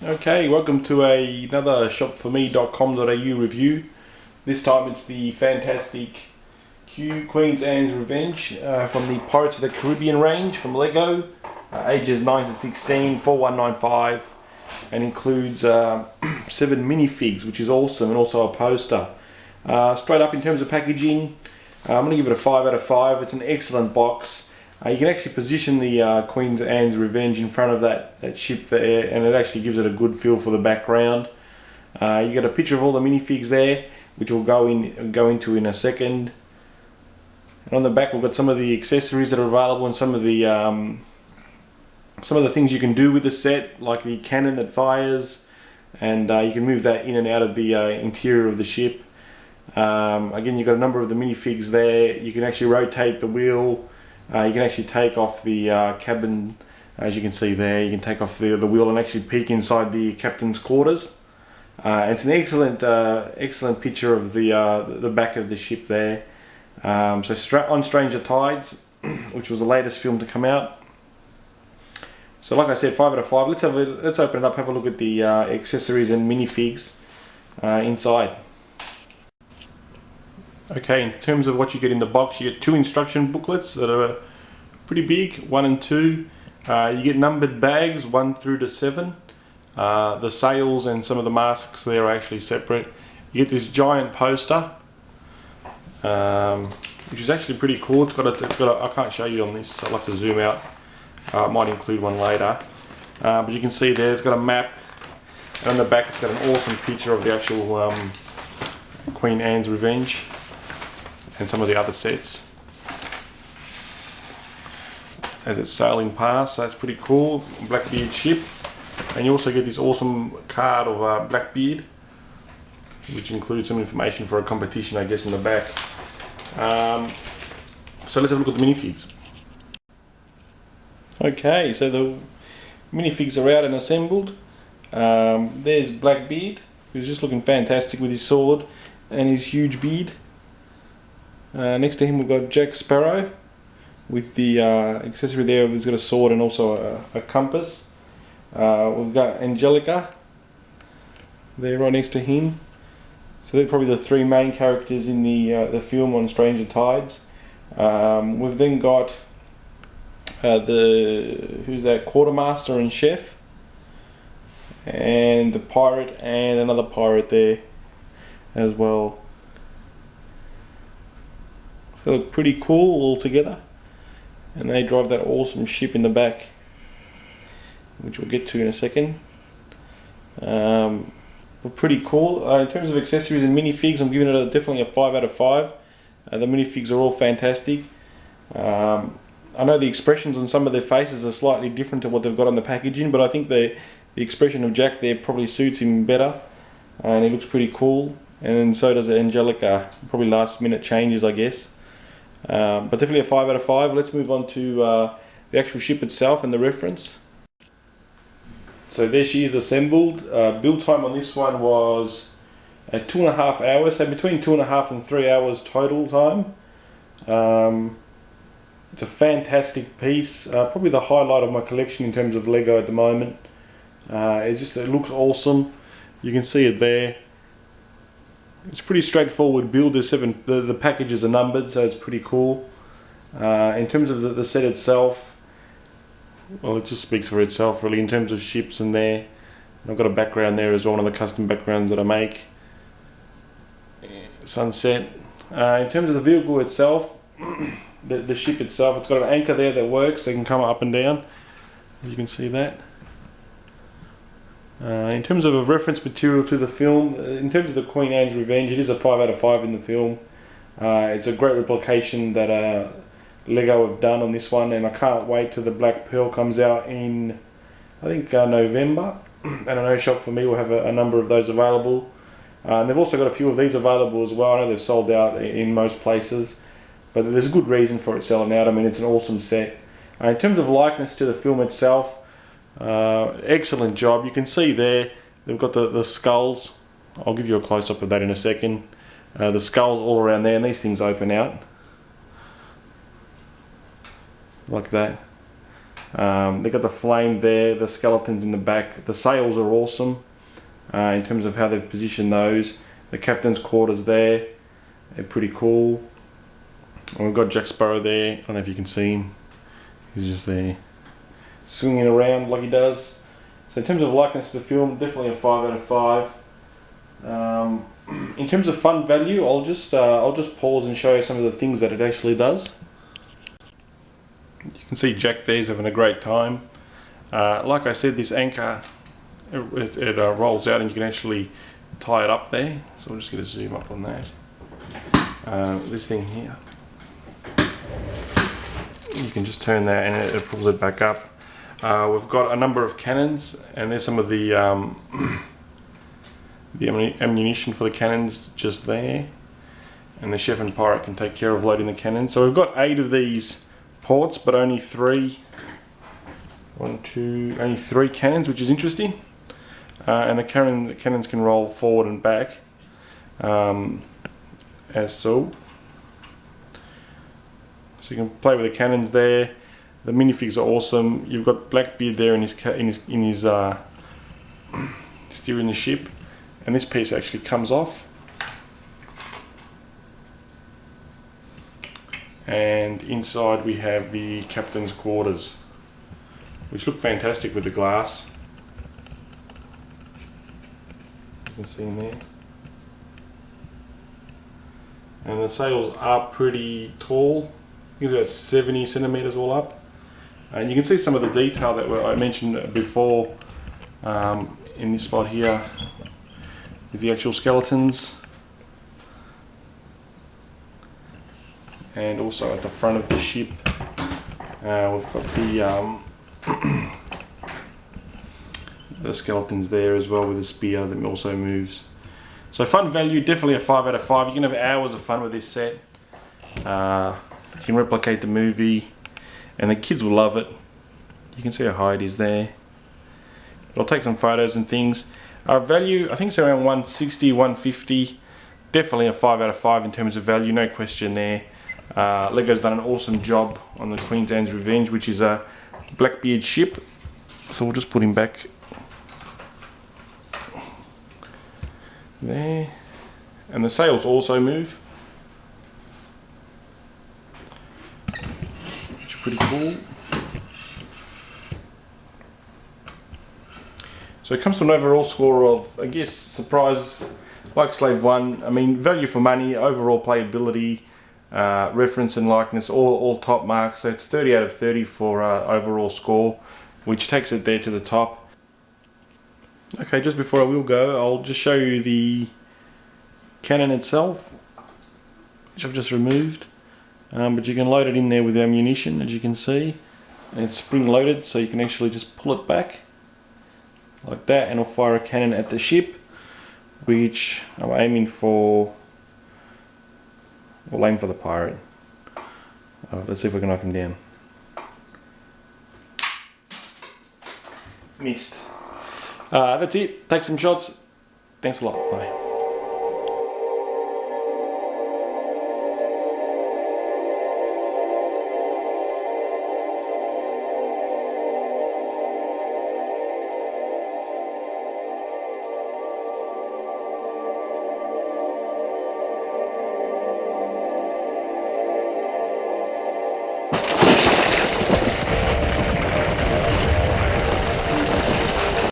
Okay, welcome to another shopforme.com.au review. This time it's the fantastic Queen Anne's Revenge from the Pirates of the Caribbean range from Lego, ages 9 to 16, 4195, and includes 7 minifigs, which is awesome, and also a poster. Straight up in terms of packaging, I'm going to give it a 5 out of 5. It's an excellent box. You can actually position the Queen Anne's Revenge in front of that ship there, and it actually gives it a good feel for the background. You got a picture of all the minifigs there, which we'll go into in a second. And on the back we've got some of the accessories that are available and some of the things you can do with the set, like the cannon that fires, and you can move that in and out of the interior of the ship. Again, you've got a number of the minifigs there. You can actually rotate the wheel. You can actually take off the cabin, as you can see there. You can take off the wheel and actually peek inside the captain's quarters. It's an excellent picture of the back of the ship there. So on Stranger Tides, which was the latest film to come out. So like I said, 5 out of 5. Let's open it up, have a look at the accessories and minifigs inside. Okay, in terms of what you get in the box, you get 2 instruction booklets that are pretty big, 1 and 2. You get numbered bags, 1 through to 7. The sails and some of the masks there are actually separate. You get this giant poster, which is actually pretty cool. It's got a, I can't show you on this, I'll have to zoom out. I might include one later. But you can see there, it's got a map, and on the back it's got an awesome picture of the actual Queen Anne's Revenge and some of the other sets as it's sailing past. So that's pretty cool. Blackbeard ship, and you also get this awesome card of Blackbeard, which includes some information for a competition, I guess, in the back. So let's have a look at the minifigs. Okay, so the minifigs are out and assembled. There's Blackbeard, who's just looking fantastic with his sword and his huge beard. Next to him we've got Jack Sparrow with the accessory there. He's got a sword and also a compass. We've got Angelica there right next to him. So they're probably the 3 main characters in the film on Stranger Tides. We've then got who's that, quartermaster and chef, and the pirate and another pirate there as well. So they look pretty cool all together, and they drive that awesome ship in the back, which we'll get to in a second. But pretty cool. In terms of accessories and minifigs, I'm giving it definitely a 5 out of 5. The minifigs are all fantastic. I know the expressions on some of their faces are slightly different to what they've got on the packaging, but I think the expression of Jack there probably suits him better, and he looks pretty cool, and so does Angelica. Probably last minute changes, I guess. But definitely a 5 out of 5. Let's move on to the actual ship itself and the reference. So there she is assembled. Build time on this one was 2.5 hours, so between 2.5 and 3 hours total time. It's a fantastic piece, probably the highlight of my collection in terms of Lego at the moment. It looks awesome. You can see it there. It's pretty straightforward build. There's 7. The packages are numbered, so it's pretty cool. In terms of the set itself, well, it just speaks for itself really in terms of ships and there. I've got a background there as well, one of the custom backgrounds that I make. Sunset. In terms of the vehicle itself, the ship itself, it's got an anchor there that works, so it can come up and down. You can see that. In terms of a reference material to the film, in terms of the Queen Anne's Revenge, it is a 5 out of 5 in the film. It's a great replication that Lego have done on this one, and I can't wait till the Black Pearl comes out in, I think, November. And I know Shop For Me will have a number of those available. And they've also got a few of these available as well. I know they've sold out in most places, but there's a good reason for it selling out. I mean, it's an awesome set. In terms of likeness to the film itself, excellent job. You can see there they've got the skulls. I'll give you a close-up of that in a second. The skulls all around there, and these things open out like that. They've got the flame there, the skeletons in the back. The sails are awesome in terms of how they've positioned those. The captain's quarters there, they're pretty cool. And we've got Jack Sparrow there. I don't know if you can see him. He's just there, swinging around like he does. So in terms of likeness to the film, definitely a 5 out of 5. In terms of fun value, I'll just pause and show you some of the things that it actually does. You can see Jack there's having a great time. Like I said, this anchor, it rolls out and you can actually tie it up there. So we're just going to zoom up on that. This thing here, you can just turn that and it pulls it back up. We've got a number of cannons, and there's some of the ammunition for the cannons just there, and the chef and pirate can take care of loading the cannons. So we've got 8 of these ports, but only 3 cannons, which is interesting. And the cannons can roll forward and back, as so. So you can play with the cannons there. The minifigs are awesome. You've got Blackbeard there in his steering the ship, and this piece actually comes off. And inside we have the captain's quarters, which look fantastic with the glass. You can see in there. And the sails are pretty tall. I think it's about 70 centimeters all up. And you can see some of the detail that I mentioned before in this spot here with the actual skeletons, and also at the front of the ship we've got the skeletons there as well, with the spear that also moves. So fun value, definitely a 5 out of 5. You can have hours of fun with this set. You can replicate the movie, and the kids will love it. You can see how high it is there. But I'll take some photos and things. Value, I think it's around 160, 150. Definitely a 5 out of 5 in terms of value, no question there. Lego's done an awesome job on the Queen's Anne's Revenge, which is a Blackbeard ship. So we'll just put him back there. And the sails also move, which are pretty cool. So it comes to an overall score of, I guess, surprise, like Slave 1. I mean, value for money, overall playability, reference and likeness, all top marks. So it's 30 out of 30 for overall score, which takes it there to the top. Okay, just before I will go, I'll just show you the cannon itself, which I've just removed. But you can load it in there with ammunition, as you can see. And it's spring loaded, so you can actually just pull it back like that, and it'll fire a cannon at the ship, which I'm aiming for. We'll aim for the pirate. Let's see if we can knock him down. Missed. That's it. Take some shots. Thanks a lot. Bye.